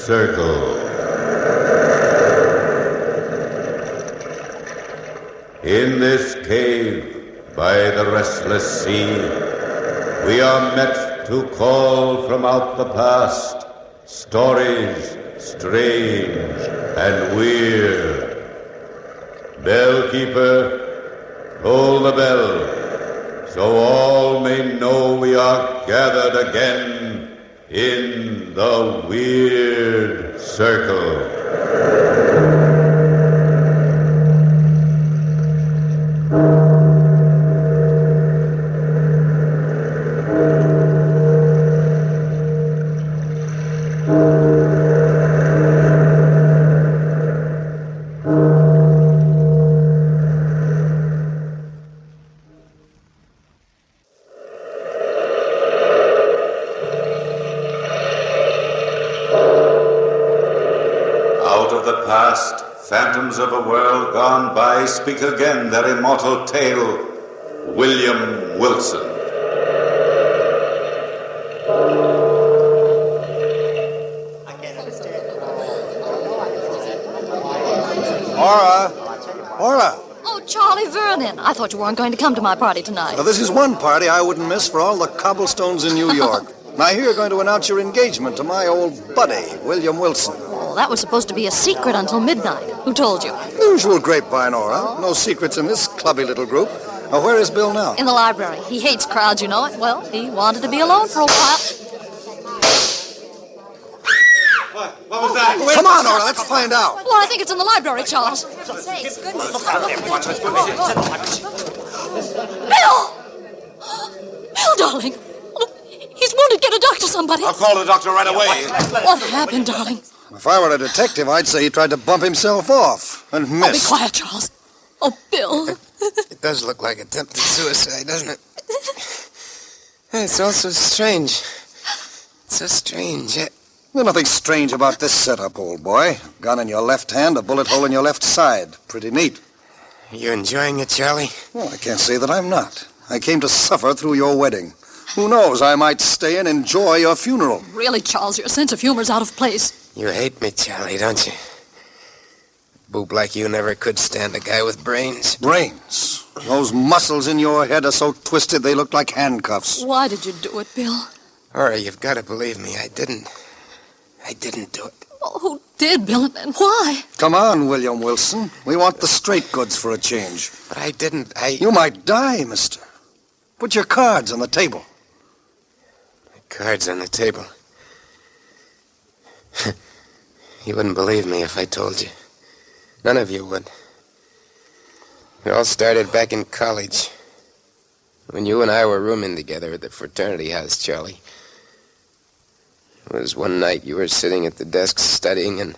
Circle. In this cave by the restless sea, we are met to call from out the past stories strange and weird. Bellkeeper, toll the bell, so all may know we are gathered again in the Weird Circle. Phantoms of a world gone by speak again their immortal tale. William Wilson. Ora. Oh, Charlie Vernon. I thought you weren't going to come to my party tonight. Well, this is one party I wouldn't miss for all the cobblestones in New York. I hear you're going to announce your engagement to my old buddy, William Wilson. Well, that was supposed to be a secret until midnight. Who told you? Usual grapevine, Ora. No secrets in this clubby little group. Now, where is Bill now? In the library. He hates crowds, you know it. Well, he wanted to be alone for a while. What was that? Come on, Ora, let's find out. Well, I think it's in the library, Charles. Bill! Bill, darling! He's wounded. Get a doctor, somebody. I'll call the doctor right away. What happened, darling? If I were a detective, I'd say he tried to bump himself off and Oh, be missed. quiet, Charles. Oh, Bill. It does look like attempted suicide, doesn't it? It's all so strange. So strange. There's nothing strange about this setup, old boy. Gun in your left hand, a bullet hole in your left side. Pretty neat. Are you enjoying it, Charlie? Well, I can't say that I'm not. I came to suffer through your wedding. Who knows, I might stay and enjoy your funeral. Really, Charles, your sense of humor's out of place. You hate me, Charlie, don't you? A boob like you never could stand a guy with brains. Brains. Those muscles in your head are so twisted they look like handcuffs. Why did you do it, Bill? Ora, you've got to believe me. I didn't do it. Oh, who did, Bill, and why? Come on, William Wilson. We want the straight goods for a change. But I didn't. You might die, mister. Put your cards on the table. Cards on the table. You wouldn't believe me if I told you. None of you would. It all started back in college. When you and I were rooming together at the fraternity house, Charlie. It was one night you were sitting at the desk studying, and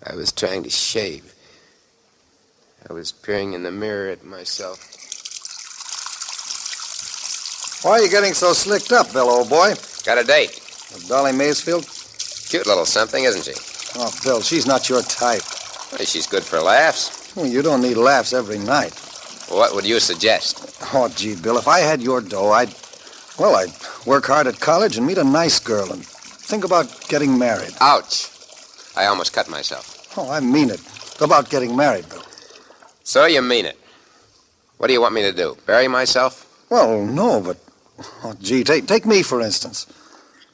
I was trying to shave. I was peering in the mirror at myself. Why are you getting so slicked up, Bill, old boy? Got a date. With Dolly Maysfield? Cute little something, isn't she? Oh, Bill, she's not your type. Well, she's good for laughs. Well, you don't need laughs every night. Well, what would you suggest? Oh, gee, Bill, if I had your dough, I'd work hard at college and meet a nice girl and think about getting married. Ouch. I almost cut myself. Oh, I mean it. About getting married, Bill. So you mean it. What do you want me to do? Bury myself? Well, no, but... Oh, gee, take me, for instance.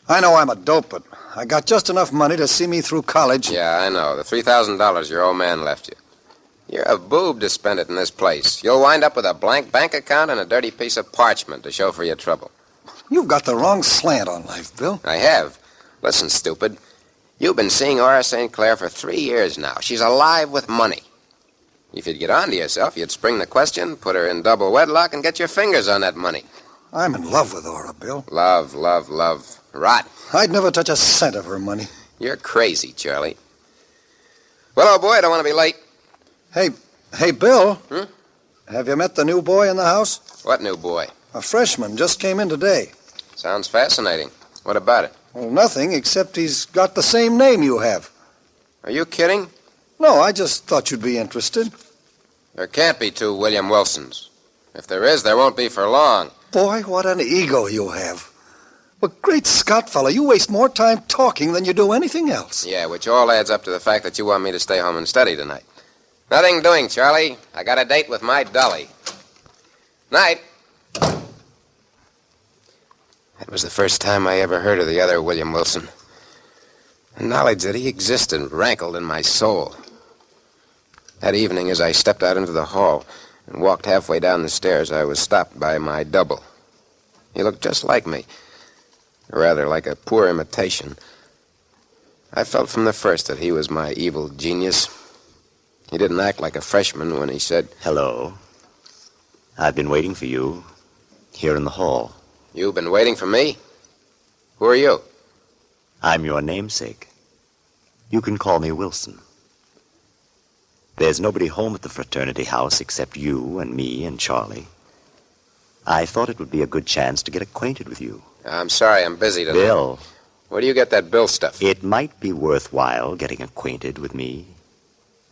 I know I'm a dope, but I got just enough money to see me through college. Yeah, I know. The $3,000 your old man left you. You're a boob to spend it in this place. You'll wind up with a blank bank account and a dirty piece of parchment to show for your trouble. You've got the wrong slant on life, Bill. I have. Listen, stupid. You've been seeing Ora St. Clair for 3 years now. She's alive with money. If you'd get on to yourself, you'd spring the question, put her in double wedlock, and get your fingers on that money. I'm in love with Ora, Bill. Love, love, love. Rot. I'd never touch a cent of her money. You're crazy, Charlie. Well, old boy, I don't want to be late. Hey, Bill. Have you met the new boy in the house? What new boy? A freshman, just came in today. Sounds fascinating. What about it? Well, nothing, except he's got the same name you have. Are you kidding? No, I just thought you'd be interested. There can't be two William Wilsons. If there is, there won't be for long. Boy, what an ego you have. But great Scott, fella, you waste more time talking than you do anything else. Yeah, which all adds up to the fact that you want me to stay home and study tonight. Nothing doing, Charlie. I got a date with my dolly. Night. That was the first time I ever heard of the other William Wilson. The knowledge that he existed rankled in my soul. That evening, as I stepped out into the hall and walked halfway down the stairs, I was stopped by my double. He looked just like me, or rather like a poor imitation. I felt from the first that he was my evil genius. He didn't act like a freshman when he said, "Hello. I've been waiting for you here in the hall. "You've been waiting for me? Who are you?" I'm your namesake. You can call me Wilson. There's nobody home at the fraternity house except you and me and Charlie. I thought it would be a good chance to get acquainted with you. I'm sorry, I'm busy tonight. Bill, Where do you get that Bill stuff? it might be worthwhile getting acquainted with me.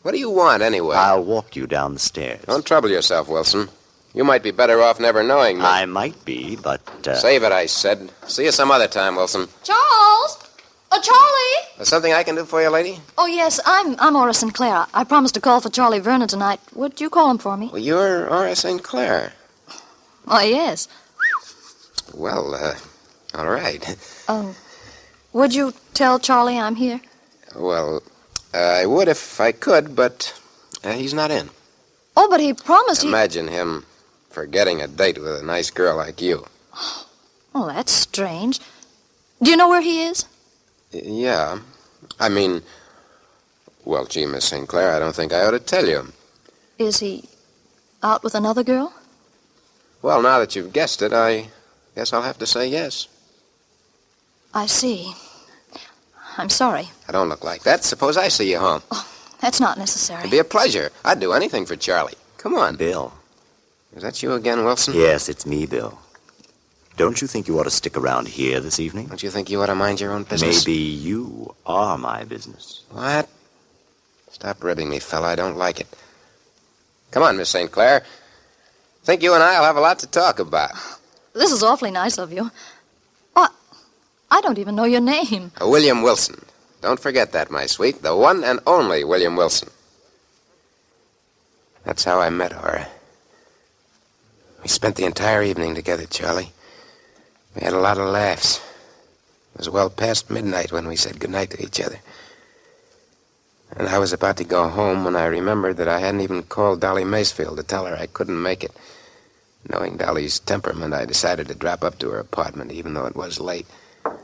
What do you want, anyway? I'll walk you down the stairs. Don't trouble yourself, Wilson. You might be better off never knowing me. I might be, but... Save it, I said. See you some other time, Wilson. Charles! Oh, Charlie! There's something I can do for you, lady? Oh, yes, I'm Aura Sinclair. I promised to call for Charlie Vernon tonight. Would you call him for me? Well, you're Aura St. Clair. Oh, yes. Well, all right. Would you tell Charlie I'm here? Well, I would if I could, but he's not in. Oh, but he promised he... Imagine him forgetting a date with a nice girl like you. Oh, that's strange. Do you know where he is? Yeah. I mean, well, gee, Miss St. Clair, I don't think I ought to tell you. Is he out with another girl? Well, now that you've guessed it, I guess I'll have to say yes. I see. I'm sorry. I don't look like that. Suppose I see you home. Oh, that's not necessary. It'd be a pleasure. I'd do anything for Charlie. Come on. Bill. Is that you again, Wilson? Yes, it's me, Bill. Don't you think you ought to stick around here this evening? Don't you think you ought to mind your own business? Maybe you are my business. What? Stop ribbing me, fella. I don't like it. Come on, Miss St. Clair. Think you and I'll have a lot to talk about. This is awfully nice of you. What? I don't even know your name. William Wilson. Don't forget that, my sweet. The one and only William Wilson. That's how I met Aura. We spent the entire evening together, Charlie. We had a lot of laughs. It was well past midnight when we said goodnight to each other. And I was about to go home when I remembered that I hadn't even called Dolly Macefield to tell her I couldn't make it. Knowing Dolly's temperament, I decided to drop up to her apartment, even though it was late. I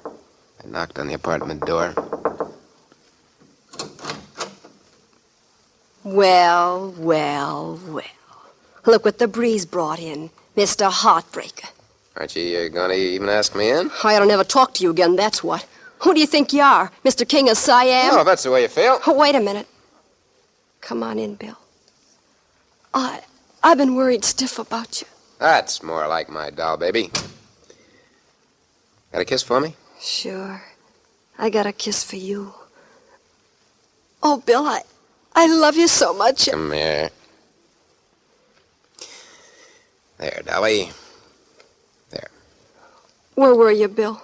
knocked on the apartment door. Well, well, well. Look what the breeze brought in. Mr. Heartbreaker. Aren't you going to even ask me in? I ought to never talk to you again, that's what. Who do you think you are? Mr. King of Siam? Oh, if that's the way you feel. Oh, wait a minute. Come on in, Bill. I've been worried stiff about you. That's more like my doll, baby. Got a kiss for me? Sure. I got a kiss for you. Oh, Bill, I love you so much. Come here. There, Dolly. There. Where were you, Bill?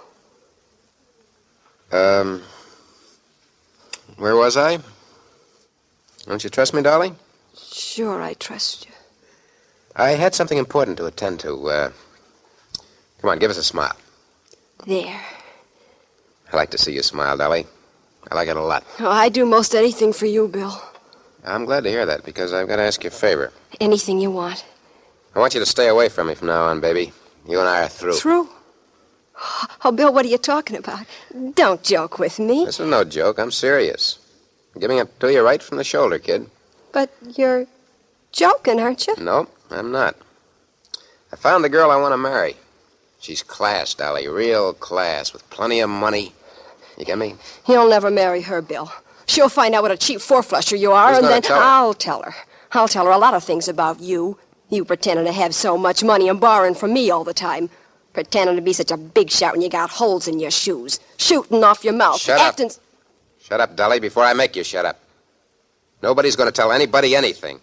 Where was I? Don't you trust me, Dolly? Sure, I trust you. I had something important to attend to. Come on, give us a smile. There. I like to see you smile, Dolly. I like it a lot. Oh, I do most anything for you, Bill. I'm glad to hear that, because I've got to ask you a favor. Anything you want. I want you to stay away from me from now on, baby. You and I are through. Through? Oh, Bill, what are you talking about? Don't joke with me. This is no joke. I'm serious. I'm giving it to you right from the shoulder, kid. But you're joking, aren't you? No, I'm not. I found the girl I want to marry. She's class, Dolly. Real class, with plenty of money. You get me? You'll never marry her, Bill. She'll find out what a cheap four-flusher you are, Who's and gonna then tell her? I'll tell her. I'll tell her a lot of things about you. You pretending to have so much money and borrowing from me all the time. Pretending to be such a big shot when you got holes in your shoes. Shooting off your mouth. Shut up. Shut up, Dolly, before I make you shut up. Nobody's going to tell anybody anything.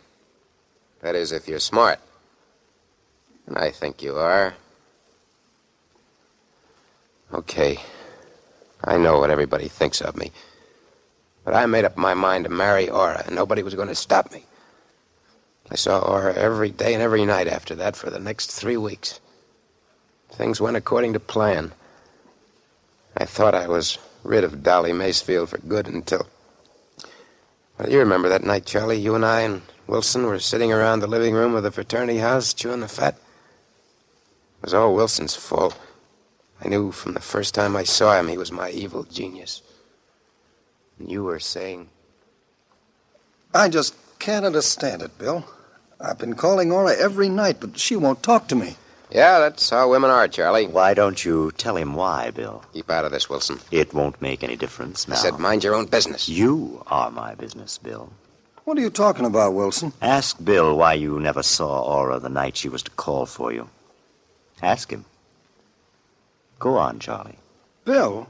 That is, if you're smart. And I think you are. Okay. I know what everybody thinks of me. But I made up my mind to marry Aura, and nobody was going to stop me. I saw Aura every day and every night after that for the next 3 weeks. Things went according to plan. I thought I was rid of Dolly Macefield for good until... Well, you remember that night, Charlie? You and I and Wilson were sitting around the living room of the fraternity house chewing the fat. It was all Wilson's fault. I knew from the first time I saw him he was my evil genius. And you were saying... I just can't understand it, Bill. I've been calling Aura every night, but she won't talk to me. Yeah, that's how women are, Charlie. Why don't you tell him why, Bill? Keep out of this, Wilson. It won't make any difference now. I said mind your own business. You are my business, Bill. What are you talking about, Wilson? Ask Bill why you never saw Aura the night she was to call for you. Ask him. Go on, Charlie. Bill?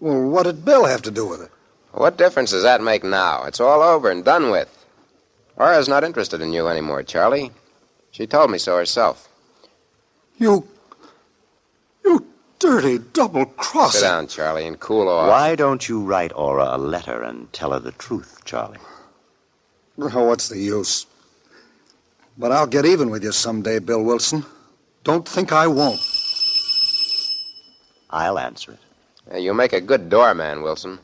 Well, what did Bill have to do with it? What difference does that make now? It's all over and done with. Aura's not interested in you anymore, Charlie. She told me so herself. You dirty double-crosser. Sit down, Charlie, and cool off. Why don't you write Aura a letter and tell her the truth, Charlie? Oh, what's the use? But I'll get even with you someday, Bill Wilson. Don't think I won't. I'll answer it. Yeah, you make a good doorman, Wilson.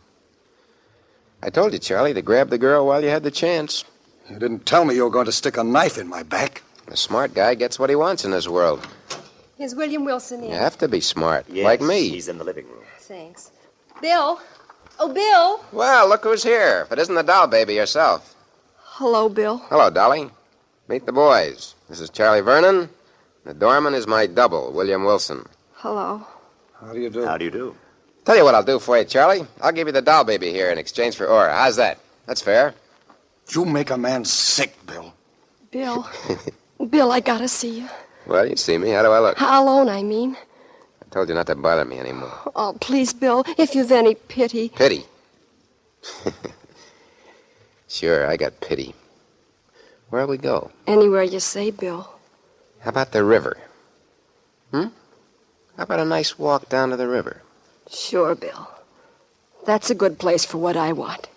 I told you, Charlie, to grab the girl while you had the chance. You didn't tell me you were going to stick a knife in my back. A smart guy gets what he wants in this world. Here's William Wilson in. You have to be smart, Yes, like me. He's in the living room. Thanks. Bill? Oh, Bill? Well, look who's here. If it isn't the doll baby herself. Hello, Bill. Hello, Dolly. Meet the boys. This is Charlie Vernon. The doorman is my double, William Wilson. Hello. How do you do? How do you do? Tell you what I'll do for you, Charlie. I'll give you the doll baby here in exchange for Aura. How's that? That's fair. You make a man sick, Bill. Bill. Bill, I gotta see you. Well, you see me. How do I look? Alone, I mean. I told you not to bother me anymore. Oh, please, Bill, if you've any pity. Pity. Sure, I got pity. Where'll we go? Anywhere you say, Bill. How about the river? How about a nice walk down to the river? Sure, Bill. That's a good place for what I want.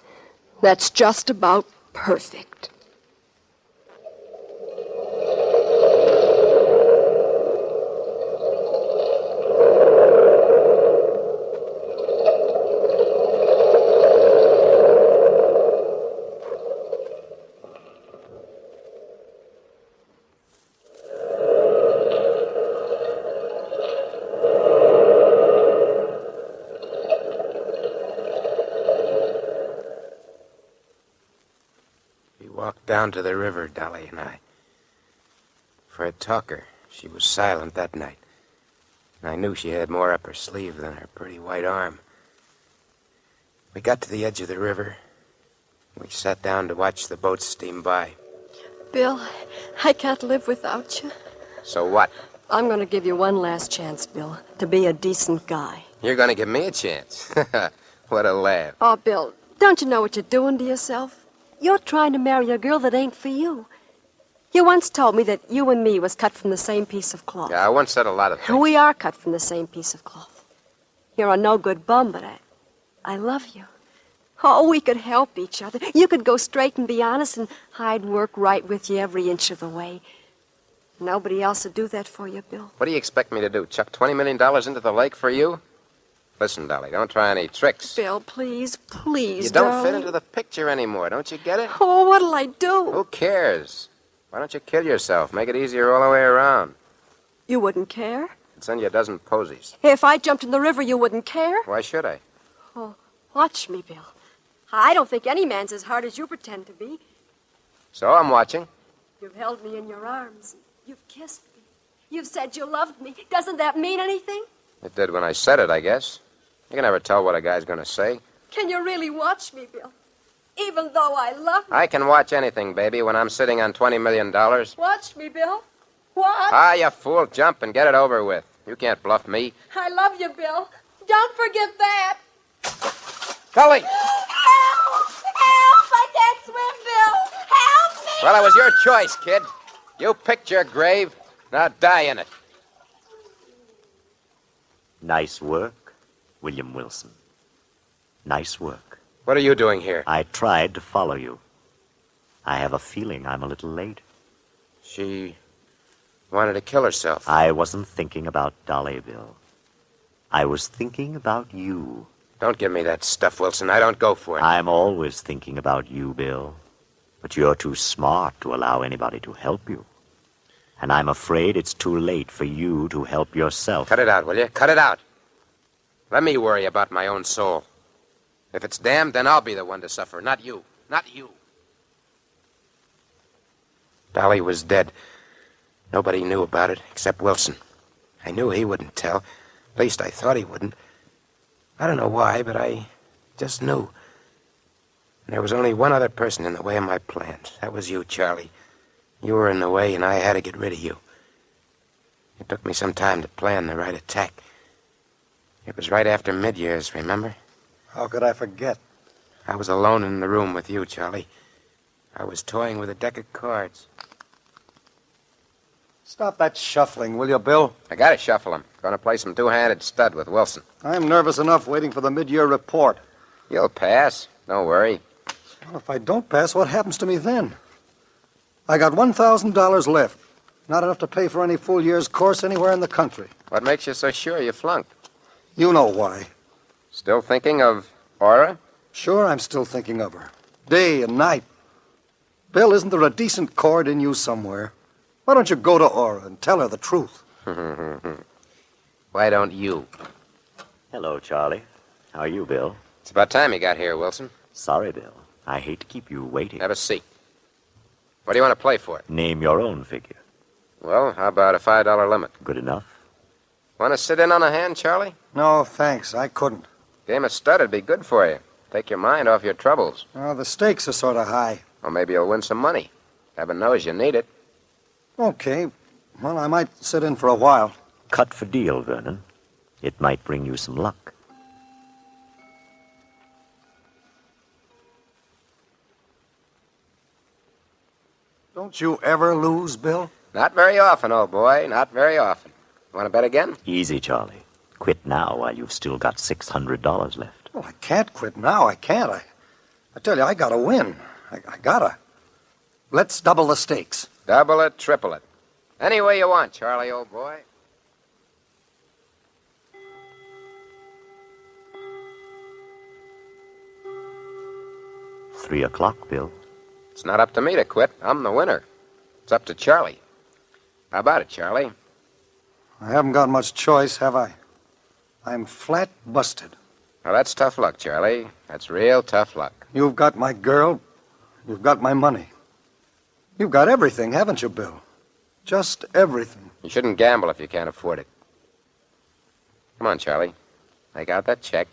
That's just about perfect. Down to the river, Dolly and I. For a talker, she was silent that night. And I knew she had more up her sleeve than her pretty white arm. We got to the edge of the river. We sat down to watch the boats steam by. Bill, I can't live without you. So what? I'm going to give you one last chance, Bill, to be a decent guy. You're going to give me a chance. What a laugh. Oh, Bill, don't you know what you're doing to yourself? You're trying to marry a girl that ain't for you. You once told me that you and me was cut from the same piece of cloth. Yeah, I once said a lot of things. We are cut from the same piece of cloth. You're a no-good bum, but I love you. Oh, we could help each other. You could go straight and be honest, and I'd work right with you every inch of the way. Nobody else would do that for you, Bill. What do you expect me to do? Chuck $20 million into the lake for you? Listen, Dolly, don't try any tricks. Bill, please, please, You don't fit darling. into the picture anymore, don't you get it? Oh, what'll I do? Who cares? Why don't you kill yourself? Make it easier all the way around. You wouldn't care? I'd send you a dozen posies. If I jumped in the river, you wouldn't care? Why should I? Oh, watch me, Bill. I don't think any man's as hard as you pretend to be. So I'm watching. You've held me in your arms. You've kissed me. You've said you loved me. Doesn't that mean anything? It did when I said it, I guess. You can never tell what a guy's going to say. Can you really watch me, Bill? Even though I love you. I can watch anything, baby, when I'm sitting on $20 million. Watch me, Bill. What? Ah, you fool. Jump and get it over with. You can't bluff me. I love you, Bill. Don't forget that. Dolly! Help! Help! I can't swim, Bill. Help me! Well, it was your choice, kid. You picked your grave. Now die in it. Nice work, William Wilson. Nice work. What are you doing here? I tried to follow you. I have a feeling I'm a little late. She wanted to kill herself. I wasn't thinking about Dolly, Bill. I was thinking about you. Don't give me that stuff, Wilson. I don't go for it. I'm always thinking about you, Bill. But you're too smart to allow anybody to help you. And I'm afraid it's too late for you to help yourself. Cut it out, will you? Cut it out. Let me worry about my own soul. If it's damned, then I'll be the one to suffer, not you. Not you. Dolly was dead. Nobody knew about it except Wilson. I knew he wouldn't tell. At least I thought he wouldn't. I don't know why, but I just knew. And there was only one other person in the way of my plans. That was you, Charlie. You were in the way, and I had to get rid of you. It took me some time to plan the right attack. It was right after mid-years, remember? How could I forget? I was alone in the room with you, Charlie. I was toying with a deck of cards. Stop that shuffling, will you, Bill? I gotta shuffle him. Gonna play some two-handed stud with Wilson. I'm nervous enough waiting for the mid-year report. You'll pass. Don't worry. Well, if I don't pass, what happens to me then? I got $1,000 left. Not enough to pay for any full year's course anywhere in the country. What makes you so sure you flunked? You know why. Still thinking of Aura? Sure, I'm still thinking of her. Day and night. Bill, isn't there a decent chord in you somewhere? Why don't you go to Aura and tell her the truth? Why don't you? Hello, Charlie. How are you, Bill? It's about time you got here, Wilson. Sorry, Bill. I hate to keep you waiting. Have a seat. What do you want to play for? Name your own figure. Well, how about a $5 limit? Good enough. Want to sit in on a hand, Charlie? No, thanks. I couldn't. Game of stud would be good for you. Take your mind off your troubles. Oh, the stakes are sort of high. Or maybe you'll win some money. Heaven knows you need it. Okay. Well, I might sit in for a while. Cut for deal, Vernon. It might bring you some luck. Don't you ever lose, Bill? Not very often, old boy. Not very often. Want to bet again? Easy, Charlie. Quit now while you've still got $600 left. Well, I can't quit now. I can't. I tell you, I gotta win. I gotta. Let's double the stakes. Double it, triple it. Any way you want, Charlie, old boy. $3 Bill. It's not up to me to quit. I'm the winner. It's up to Charlie. How about it, Charlie? I haven't got much choice, have I? I'm flat busted. Well, that's tough luck, Charlie. That's real tough luck. You've got my girl. You've got my money. You've got everything, haven't you, Bill? Just everything. You shouldn't gamble if you can't afford it. Come on, Charlie. Make out that check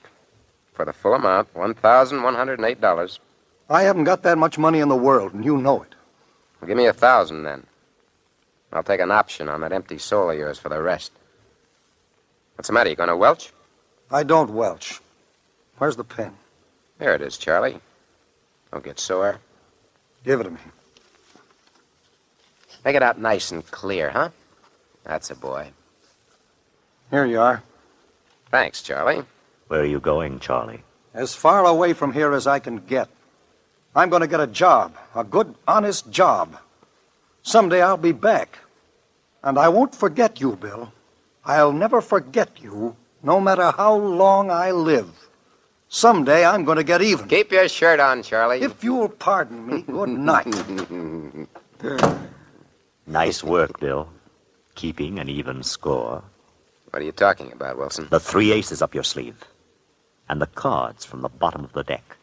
for the full amount, $1,108. I haven't got that much money in the world, and you know it. Well, give me $1,000 then. I'll take an option on that empty soul of yours for the rest. What's the matter? You going to welch? I don't welch. Where's the pen? There it is, Charlie. Don't get sore. Give it to me. Make it out nice and clear, huh? That's a boy. Here you are. Thanks, Charlie. Where are you going, Charlie? As far away from here as I can get. I'm going to get a job. A good, honest job. Someday I'll be back. And I won't forget you, Bill. I'll never forget you, no matter how long I live. Someday I'm going to get even. Keep your shirt on, Charlie. If you'll pardon me, good night. Nice work, Bill. Keeping an even score. What are you talking about, Wilson? The 3 aces up your sleeve. And the cards from the bottom of the deck.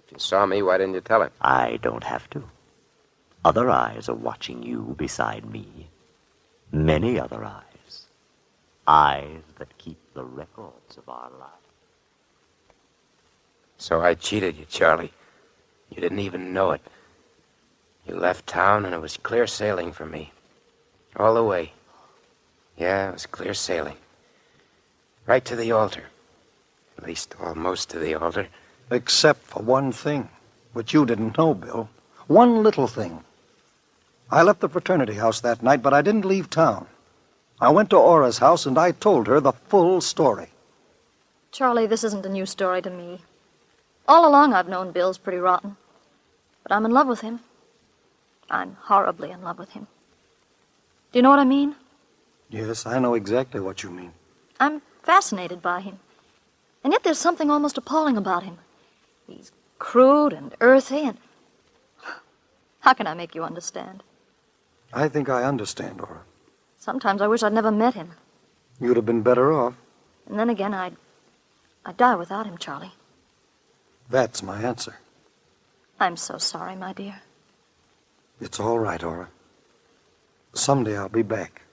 If you saw me, why didn't you tell him? I don't have to. Other eyes are watching you beside me. Many other eyes. Eyes that keep the records of our lives. So I cheated you, Charlie. You didn't even know it. You left town, and it was clear sailing for me. All the way. Yeah, it was clear sailing. Right to the altar. At least almost to the altar. Except for one thing, which you didn't know, Bill. One little thing. I left the fraternity house that night, but I didn't leave town. I went to Aura's house and I told her the full story. Charlie, this isn't a new story to me. All along I've known Bill's pretty rotten. But I'm in love with him. I'm horribly in love with him. Do you know what I mean? Yes, I know exactly what you mean. I'm fascinated by him. And yet there's something almost appalling about him. He's crude and earthy and... How can I make you understand? I think I understand, Aura. Sometimes I wish I'd never met him. You'd have been better off. And then again, I'd die without him, Charlie. That's my answer. I'm so sorry, my dear. It's all right, Aura. Someday I'll be back.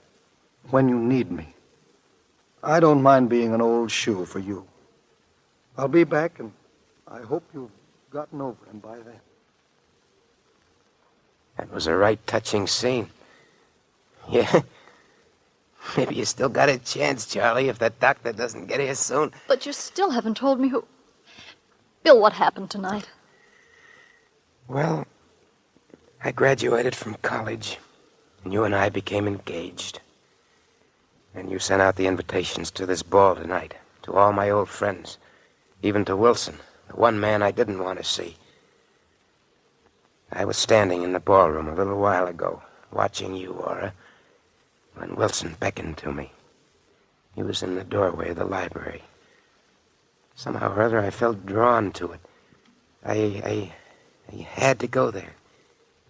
When you need me. I don't mind being an old shoe for you. I'll be back, and I hope you've gotten over him by then. That was a right touching scene. Yeah. Maybe you still got a chance, Charlie, if that doctor doesn't get here soon. But you still haven't told me who... Bill, what happened tonight? Well, I graduated from college, and you and I became engaged. And you sent out the invitations to this ball tonight, to all my old friends, even to Wilson, the one man I didn't want to see. I was standing in the ballroom a little while ago, watching you, Aura, when Wilson beckoned to me. He was in the doorway of the library. Somehow or other, I felt drawn to it. I had to go there,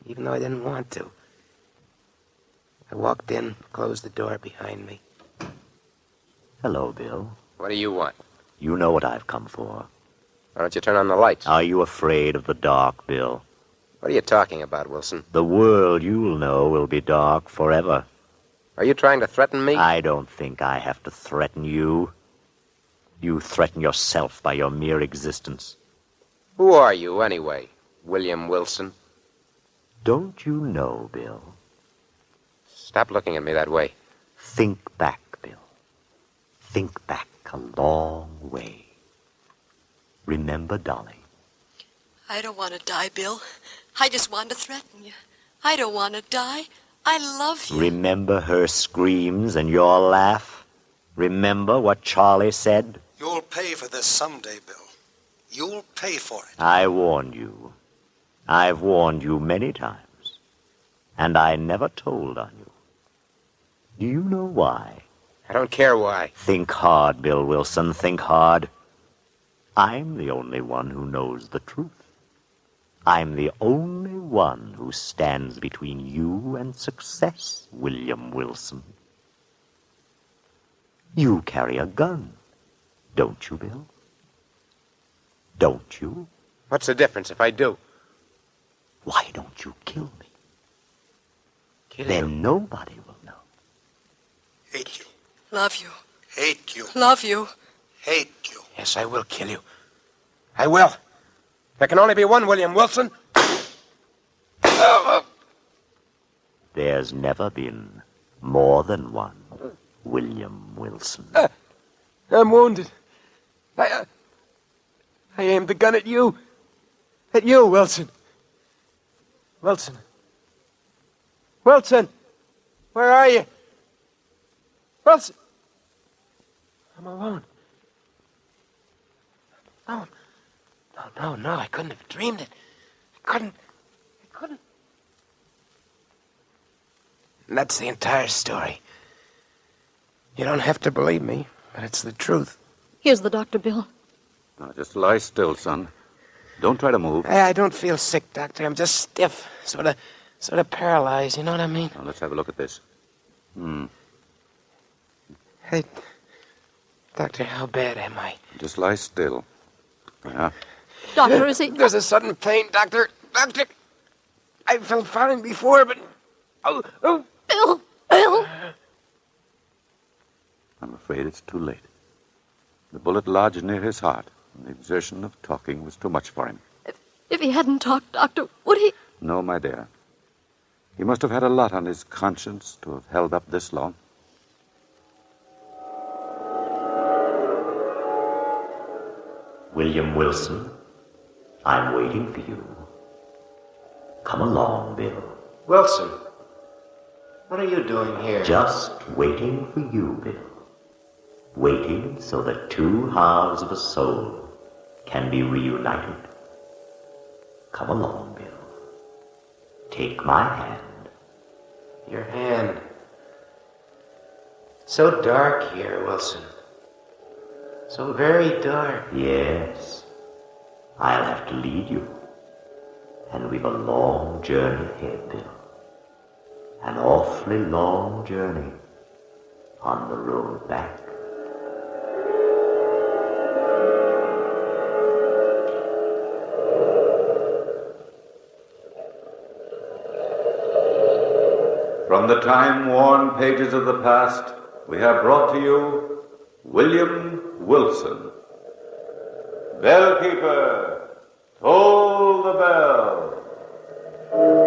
even though I didn't want to. I walked in, closed the door behind me. Hello, Bill. What do you want? You know what I've come for. Why don't you turn on the lights? Are you afraid of the dark, Bill? What are you talking about, Wilson? The world you'll know will be dark forever. Are you trying to threaten me? I don't think I have to threaten you. You threaten yourself by your mere existence. Who are you, anyway, William Wilson? Don't you know, Bill? Stop looking at me that way. Think back, Bill. Think back a long way. Remember Dolly. I don't want to die, Bill. I just want to threaten you. I don't want to die. I love you. Remember her screams and your laugh? Remember what Charlie said? You'll pay for this someday, Bill. You'll pay for it. I warned you. I've warned you many times. And I never told on you. Do you know why? I don't care why. Think hard, Bill Wilson. Think hard. I'm the only one who knows the truth. I'm the only one who stands between you and success, William Wilson. You carry a gun, don't you, Bill? Don't you? What's the difference if I do? Why don't you kill me? Kill Then you? nobody will know. Hate you. Love you. Hate you. Love you. Hate you. Yes, I will kill you. I will. There can only be one William Wilson. There's never been more than one William Wilson. I'm wounded. I aimed the gun at you. At you, Wilson. Wilson. Wilson! Where are you? Wilson! I'm alone. Alone. No, I couldn't have dreamed it. I couldn't. And that's the entire story. You don't have to believe me, but it's the truth. Here's the doctor, Bill. Now, just lie still, son. Don't try to move. I don't feel sick, Doctor. I'm just stiff. Sort of paralyzed, you know what I mean? Now, let's have a look at this. Hey, Doctor, how bad am I? Just lie still. Yeah. Doctor, is he... There's a sudden pain, Doctor. Doctor! I felt fine before, but... Oh! Bill! I'm afraid it's too late. The bullet lodged near his heart, and the exertion of talking was too much for him. If he hadn't talked, Doctor, would he... No, my dear. He must have had a lot on his conscience to have held up this long. William Wilson, I'm waiting for you. Come along, Bill. Wilson. What are you doing here? Just waiting for you, Bill. Waiting so that two halves of a soul can be reunited. Come along, Bill. Take my hand. Your hand. So dark here, Wilson. So very dark. Yes. I'll have to lead you. And we've a long journey ahead, Bill. An awfully long journey on the road back. From the time-worn pages of the past, we have brought to you William Wilson. Bellkeeper, toll the bell.